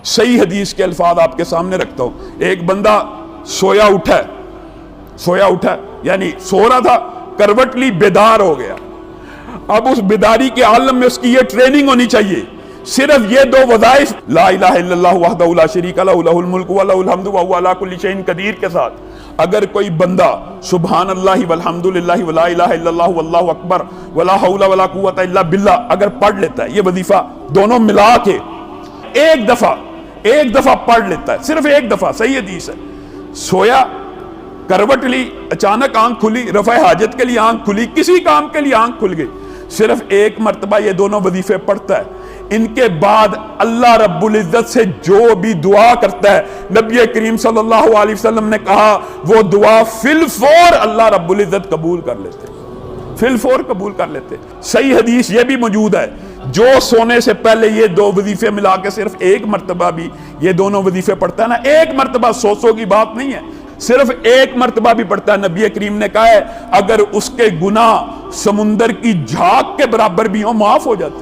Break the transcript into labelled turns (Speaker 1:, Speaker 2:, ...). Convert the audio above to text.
Speaker 1: صحیح حدیث کے الفاظ آپ کے سامنے رکھتا ہوں۔ ایک بندہ سویا اٹھا یعنی سو رہا تھا، کروٹ لی، بیدار ہو گیا۔ اب اس بیداری کے عالم میں اس کی یہ ٹریننگ ہونی چاہیے، صرف یہ دو وظائف لا الہ الا اللہ وحدہ لا شریک لہ لہ الملک و لہ الحمد وہو علی کل شیء قدیر کے ساتھ اگر کوئی بندہ سبحان اللہ والحمد للہ ولا الہ الا اللہ واللہ اکبر ولا حول ولا قوت الا باللہ اگر پڑھ لیتا ہے، یہ وظیفہ دونوں ملا کے ایک دفعہ پڑھ لیتا ہے، صرف ایک دفعہ، صحیح حدیث ہے، سویا، کروٹ لی، اچانک آنکھ کھلی، رفع حاجت کے لیے آنکھ کھلی، کسی کام کے لیے آنکھ کھل گئی، صرف ایک مرتبہ یہ دونوں وظیفے پڑھتا ہے، ان کے بعد اللہ رب العزت سے جو بھی دعا کرتا ہے، نبی کریم صلی اللہ علیہ وسلم نے کہا وہ دعا فی الفور اللہ رب العزت قبول کر لیتے، فی الفور قبول کر لیتے۔ صحیح حدیث یہ بھی موجود ہے، جو سونے سے پہلے یہ دو وظیفے ملا کے صرف ایک مرتبہ بھی یہ دونوں وظیفے پڑھتا ہے نا، ایک مرتبہ سو کی بات نہیں ہے، صرف ایک مرتبہ بھی پڑھتا ہے، نبی کریم نے کہا ہے اگر اس کے گناہ سمندر کی جھاگ کے برابر بھی ہوں معاف ہو جاتے۔